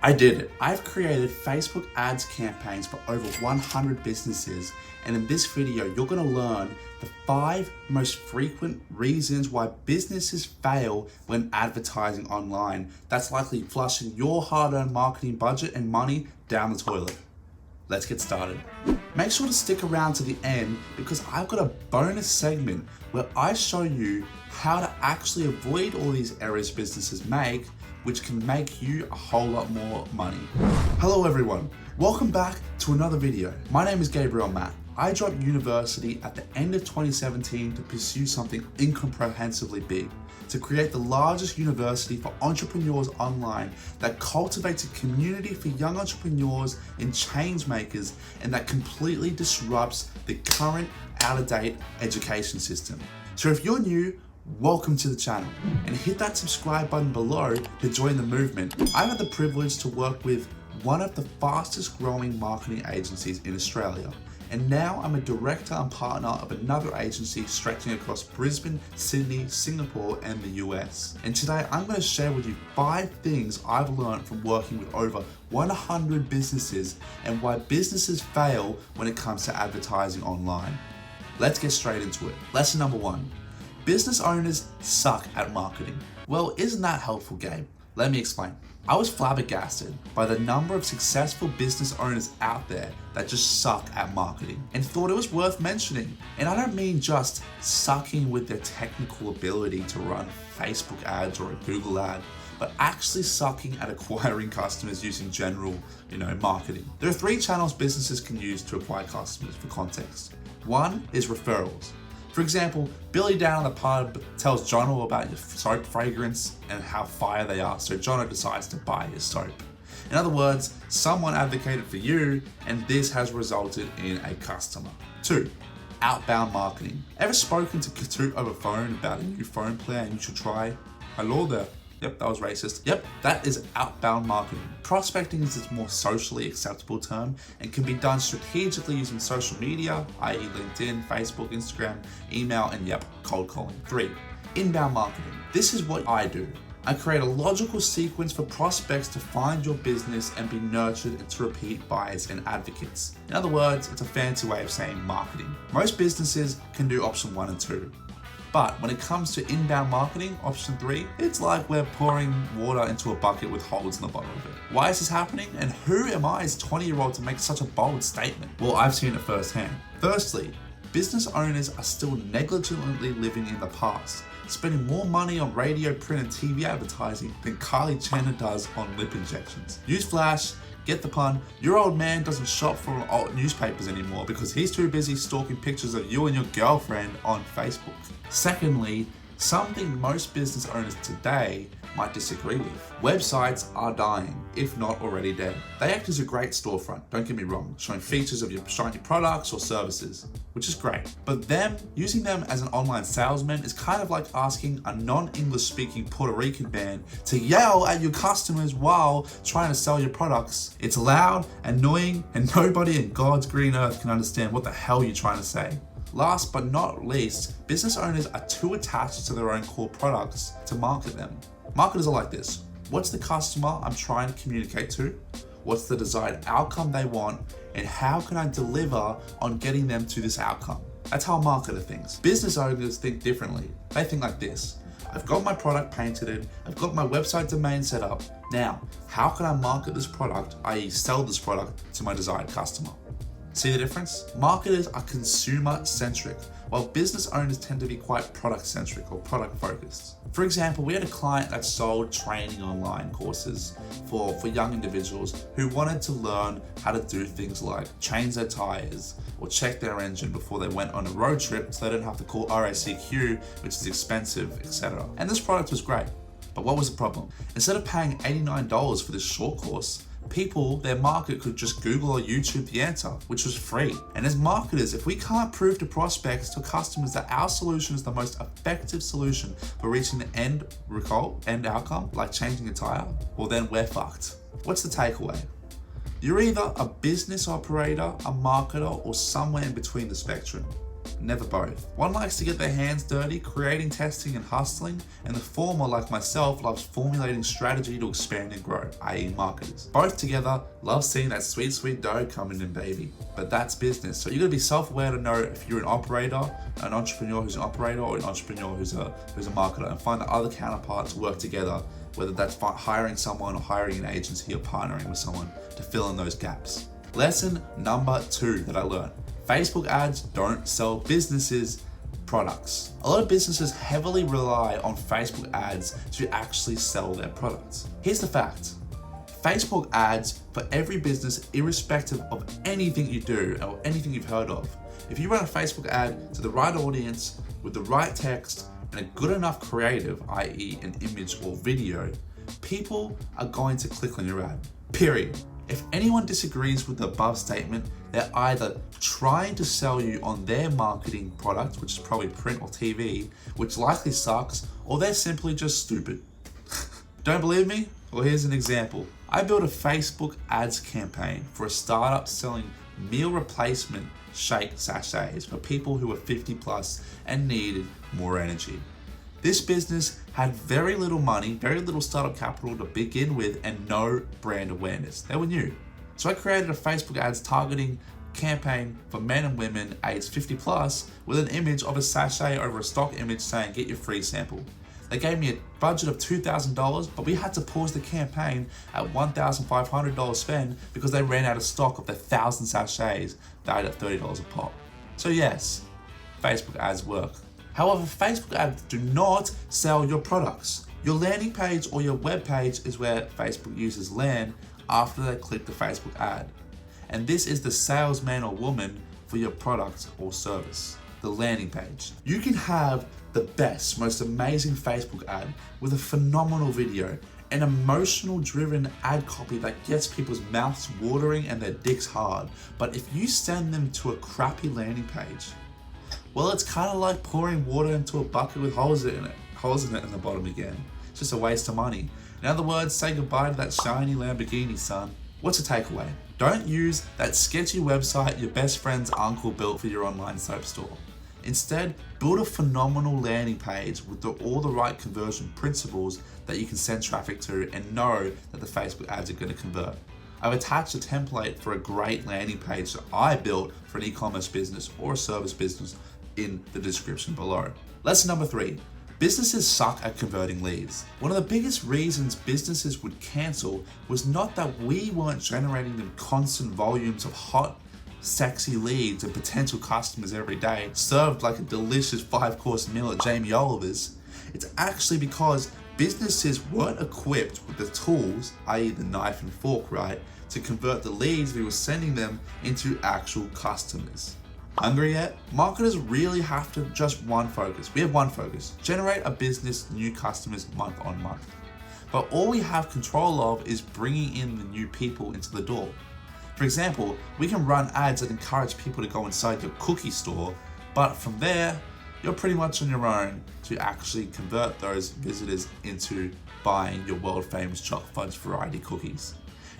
I did it. I've created Facebook ads campaigns for over 100 businesses, and in this video, you're gonna learn the 5 most frequent reasons why businesses fail when advertising online. That's likely flushing your hard-earned marketing budget and money down the toilet. Let's get started. Make sure to stick around to the end because I've got a bonus segment where I show you how to actually avoid all these errors businesses make, which can make you a whole lot more money. Hello everyone, welcome back to another video. My name is Gabriel Matt. I dropped university at the end of 2017 to pursue something incomprehensibly big, to create the largest university for entrepreneurs online that cultivates a community for young entrepreneurs and change makers, and that completely disrupts the current out-of-date education system. So if you're new, welcome to the channel and hit that subscribe button below to join the movement. I've had the privilege to work with one of the fastest growing marketing agencies in Australia, and now I'm a director and partner of another agency stretching across Brisbane, Sydney, Singapore, and the US. And today I'm going to share with you 5 things I've learned from working with over 100 businesses and why businesses fail when it comes to advertising online. Let's get straight into it. Lesson number 1. Business owners suck at marketing. Well, isn't that helpful, Gabe? Let me explain. I was flabbergasted by the number of successful business owners out there that just suck at marketing and thought it was worth mentioning. And I don't mean just sucking with their technical ability to run Facebook ads or a Google ad, but actually sucking at acquiring customers using general, marketing. There are 3 channels businesses can use to acquire customers for context. One is referrals. For example, Billy down in the pub tells Jono about your soap fragrance and how fire they are, so Jono decides to buy his soap. In other words, someone advocated for you, and this has resulted in a customer. 2. Outbound marketing. Ever spoken to Kutoot over phone about a new phone plan you should try? Hello there. Yep, that was racist. Yep, that is outbound marketing. Prospecting is its more socially acceptable term and can be done strategically using social media, i.e. LinkedIn, Facebook, Instagram, email, and cold calling. 3. Inbound marketing. This is what I do. I create a logical sequence for prospects to find your business and be nurtured into repeat buyers and advocates. In other words, it's a fancy way of saying marketing. Most businesses can do option 1 and 2. But when it comes to inbound marketing, option 3, it's like we're pouring water into a bucket with holes in the bottom of it. Why is this happening? And who am I as a 20-year-old to make such a bold statement? Well, I've seen it firsthand. Firstly, business owners are still negligently living in the past, spending more money on radio, print, and TV advertising than Kylie Jenner does on lip injections. Newsflash, get the pun, your old man doesn't shop for old newspapers anymore because he's too busy stalking pictures of you and your girlfriend on Facebook. Secondly, something most business owners today might disagree with. Websites are dying, if not already dead. They act as a great storefront, don't get me wrong, showing features of your shiny products or services, which is great. But using them as an online salesman is kind of like asking a non-English speaking Puerto Rican band to yell at your customers while trying to sell your products. It's loud, annoying, and nobody in God's green earth can understand what the hell you're trying to say. Last but not least, business owners are too attached to their own core products to market them. Marketers are like this. What's the customer I'm trying to communicate to? What's the desired outcome they want? And how can I deliver on getting them to this outcome? That's how a marketer thinks. Business owners think differently. They think like this. I've got my product painted, I've got my website domain set up. Now, how can I market this product, i.e. sell this product to my desired customer? See the difference? Marketers are consumer-centric, while business owners tend to be quite product-centric or product-focused. For example, we had a client that sold training online courses for young individuals who wanted to learn how to do things like change their tires or check their engine before they went on a road trip so they didn't have to call RACQ, which is expensive, etc. And this product was great. But what was the problem? Instead of paying $89 for this short course, their market could just Google or YouTube the answer, which was free. And as marketers, if we can't prove to prospects, to customers that our solution is the most effective solution for reaching the end outcome, like changing a tire, well then we're fucked. What's the takeaway? You're either a business operator, a marketer, or somewhere in between the spectrum. never both. One likes to get their hands dirty, creating, testing, and hustling, and the former, like myself, loves formulating strategy to expand and grow, i.e. marketers. Both together love seeing that sweet, sweet dough coming in, baby. But that's business. So you gotta be self-aware to know if you're an operator, an entrepreneur who's an operator, or an entrepreneur who's a marketer, and find the other counterparts work together, whether that's hiring someone or hiring an agency or partnering with someone to fill in those gaps. Lesson number 2 that I learned. Facebook ads don't sell businesses products. A lot of businesses heavily rely on Facebook ads to actually sell their products. Here's the fact. Facebook ads for every business, irrespective of anything you do or anything you've heard of. If you run a Facebook ad to the right audience with the right text and a good enough creative, i.e. an image or video, people are going to click on your ad, period. If anyone disagrees with the above statement, they're either trying to sell you on their marketing product, which is probably print or TV, which likely sucks, or they're simply just stupid. Don't believe me? Well, here's an example. I built a Facebook ads campaign for a startup selling meal replacement shake sachets for people who were 50 plus and needed more energy. This business had very little money, very little startup capital to begin with, and no brand awareness. They were new. So I created a Facebook ads targeting campaign for men and women aged 50 plus with an image of a sachet over a stock image saying, get your free sample. They gave me a budget of $2,000, but we had to pause the campaign at $1,500 spend because they ran out of stock of the 1,000 sachets valued at $30 a pop. So yes, Facebook ads work. However, Facebook ads do not sell your products. Your landing page or your web page is where Facebook users land after they click the Facebook ad. And this is the salesman or woman for your product or service, the landing page. You can have the best, most amazing Facebook ad with a phenomenal video, an emotional driven ad copy that gets people's mouths watering and their dicks hard. But if you send them to a crappy landing page, well, it's kind of like pouring water into a bucket with holes in it in the bottom again. It's just a waste of money. In other words, say goodbye to that shiny Lamborghini, son. What's the takeaway? Don't use that sketchy website your best friend's uncle built for your online soap store. Instead, build a phenomenal landing page with all the right conversion principles that you can send traffic to and know that the Facebook ads are going to convert. I've attached a template for a great landing page that I built for an e-commerce business or a service business in the description below. Lesson number 3. Businesses suck at converting leads. One of the biggest reasons businesses would cancel was not that we weren't generating them constant volumes of hot, sexy leads and potential customers every day, served like a delicious 5-course meal at Jamie Oliver's. It's actually because businesses weren't equipped with the tools, i.e. the knife and fork, right, to convert the leads we were sending them into actual customers. Hungry yet? Marketers really have to just one focus. We have one focus: generate a business new customers month on month. But all we have control of is bringing in the new people into the door. For example, we can run ads that encourage people to go inside your cookie store, but from there, you're pretty much on your own to actually convert those visitors into buying your world famous chocolate fudge variety cookies.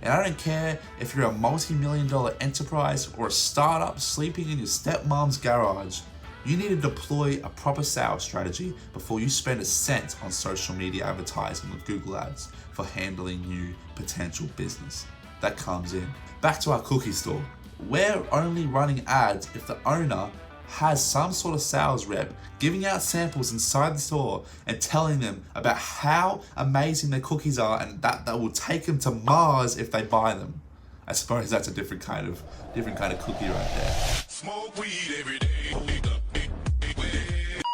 And I don't care if you're a multi-million-dollar enterprise or a startup sleeping in your stepmom's garage, you need to deploy a proper sales strategy before you spend a cent on social media advertising or Google ads for handling new potential business that comes in. Back to our cookie store. We're only running ads if the owner has some sort of sales rep giving out samples inside the store and telling them about how amazing their cookies are and that will take them to Mars if they buy them. I suppose that's a different kind of cookie right there. Smoke weed every day.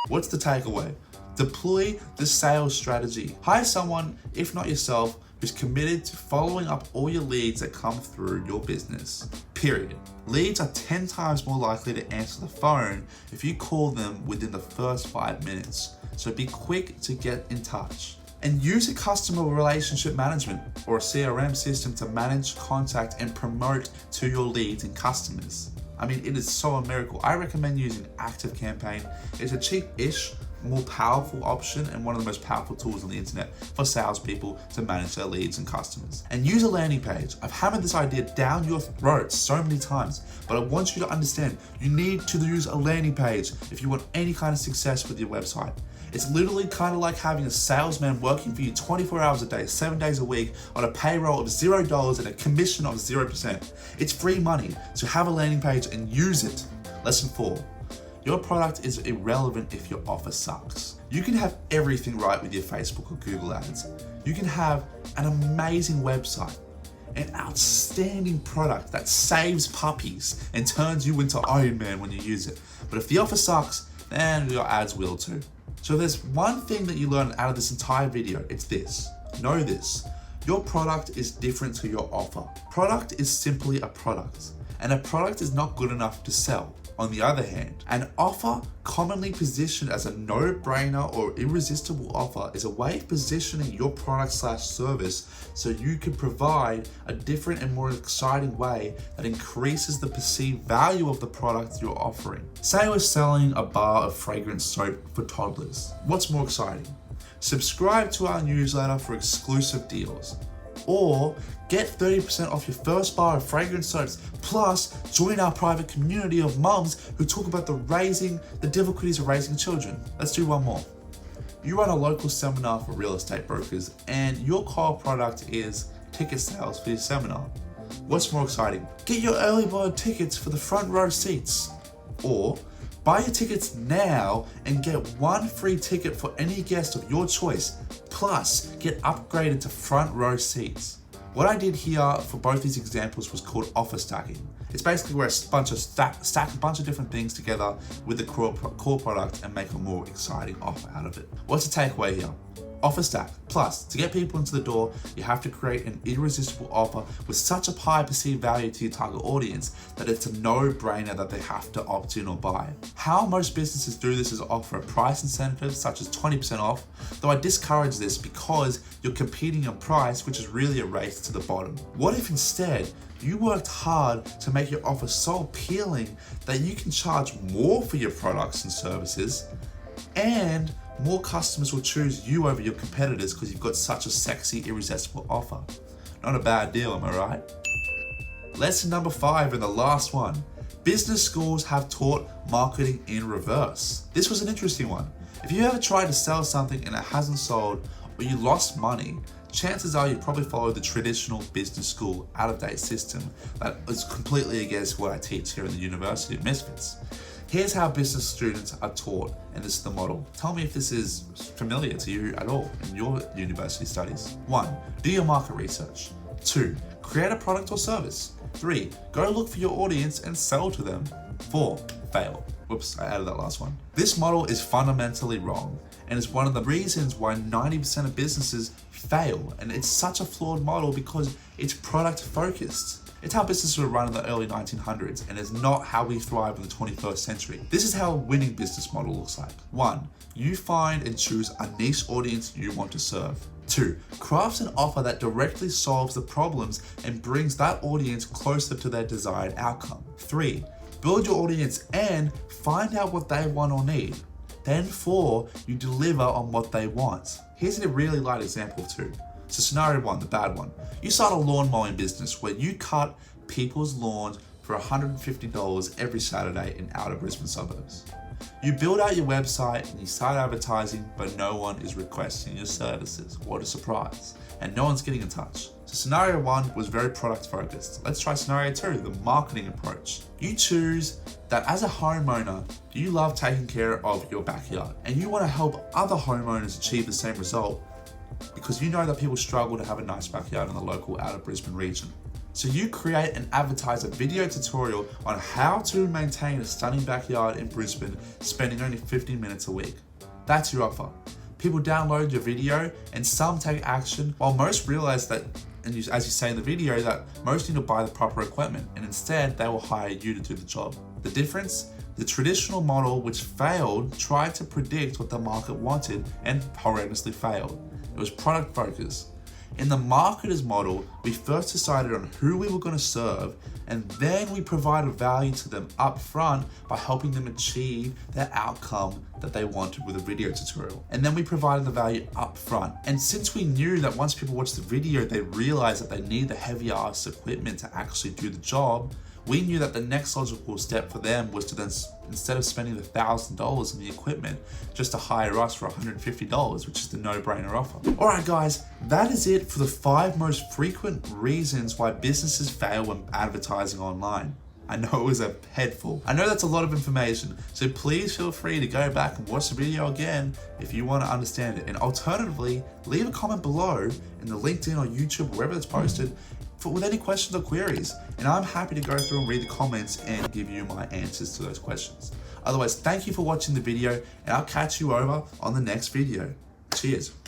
What's the takeaway? Deploy the sales strategy. Hire someone, if not yourself, who's committed to following up all your leads that come through your business. Period. Leads are 10 times more likely to answer the phone if you call them within the first 5 minutes. So be quick to get in touch. And use a customer relationship management or a CRM system to manage, contact, and promote to your leads and customers. I mean, it is so a miracle. I recommend using ActiveCampaign. It's a cheap-ish more powerful option and one of the most powerful tools on the internet for salespeople to manage their leads and customers. And use a landing page. I've hammered this idea down your throat so many times, but I want you to understand you need to use a landing page if you want any kind of success with your website. It's literally kind of like having a salesman working for you 24 hours a day, 7 days a week on a payroll of $0 and a commission of 0%. It's free money, so have a landing page and use it. Lesson 4. Your product is irrelevant if your offer sucks. You can have everything right with your Facebook or Google ads. You can have an amazing website, an outstanding product that saves puppies and turns you into Iron Man when you use it. But if the offer sucks, then your ads will too. So there's one thing that you learn out of this entire video, it's this. Know this, your product is different to your offer. Product is simply a product, and a product is not good enough to sell. On the other hand, an offer commonly positioned as a no-brainer or irresistible offer is a way of positioning your product/service so you can provide a different and more exciting way that increases the perceived value of the product you're offering. Say we're selling a bar of fragrance soap for toddlers. What's more exciting? Subscribe to our newsletter for exclusive deals. Or get 30% off your first bar of fragrance soaps, plus join our private community of mums who talk about the difficulties of raising children. Let's do one more. You run a local seminar for real estate brokers and your core product is ticket sales for your seminar. What's more exciting? Get your early bird tickets for the front row seats. Or buy your tickets now and get one free ticket for any guest of your choice, plus get upgraded to front row seats. What I did here for both these examples was called offer stacking. It's basically where stack a bunch of different things together with the core product and make a more exciting offer out of it. What's the takeaway here? Offer stack. Plus, to get people into the door, you have to create an irresistible offer with such a high perceived value to your target audience that it's a no-brainer that they have to opt in or buy. How most businesses do this is offer a price incentive such as 20% off, though I discourage this because you're competing on price, which is really a race to the bottom. What if instead you worked hard to make your offer so appealing that you can charge more for your products and services, and more customers will choose you over your competitors because you've got such a sexy, irresistible offer? Not a bad deal, am I right? Lesson number 5 and the last one. Business schools have taught marketing in reverse. This was an interesting one. If you ever tried to sell something and it hasn't sold, or you lost money, chances are you probably followed the traditional business school out-of-date system that is completely against what I teach here in the University of Misfits. Here's how business students are taught, and this is the model. Tell me if this is familiar to you at all in your university studies. 1. Do your market research. 2. Create a product or service. 3. Go look for your audience and sell to them. 4. Fail. Whoops, I added that last one. This model is fundamentally wrong, and it's one of the reasons why 90% of businesses fail, and it's such a flawed model because it's product focused. It's how businesses were run in the early 1900s, and it's not how we thrive in the 21st century. This is how a winning business model looks like. 1. You find and choose a niche audience you want to serve. 2. Craft an offer that directly solves the problems and brings that audience closer to their desired outcome. 3. Build your audience and find out what they want or need. Then 4. You deliver on what they want. Here's a really light example of 2. So scenario 1, the bad one. You start a lawn mowing business where you cut people's lawns for $150 every Saturday in outer Brisbane suburbs. You build out your website and you start advertising, but no one is requesting your services. What a surprise. And no one's getting in touch. So scenario 1 was very product focused. Let's try scenario 2, the marketing approach. You choose that as a homeowner, you love taking care of your backyard and you want to help other homeowners achieve the same result, because you know that people struggle to have a nice backyard in the local outer Brisbane region. So you create and advertise a video tutorial on how to maintain a stunning backyard in Brisbane, spending only 15 minutes a week. That's your offer. People download your video and some take action, while most realize that, and as you say in the video, that most need to buy the proper equipment, and instead they will hire you to do the job. The difference? The traditional model, which failed, tried to predict what the market wanted and horrendously failed. It was product focused. In the marketer's model, we first decided on who we were going to serve, and then we provided value to them up front by helping them achieve their outcome that they wanted with a video tutorial. And then we provided the value up front. And since we knew that once people watch the video, they realize that they need the heavy ass equipment to actually do the job, we knew that the next logical step for them was to then, instead of spending the $1,000 on the equipment, just to hire us for $150, which is the no-brainer offer. All right, guys, that is it for the 5 most frequent reasons why businesses fail when advertising online. I know it was a head full. I know that's a lot of information, so please feel free to go back and watch the video again if you want to understand it. And alternatively, leave a comment below in the LinkedIn or YouTube or wherever it's posted with any questions or queries, and I'm happy to go through and read the comments and give you my answers to those questions. Otherwise, thank you for watching the video, and I'll catch you over on the next video. Cheers.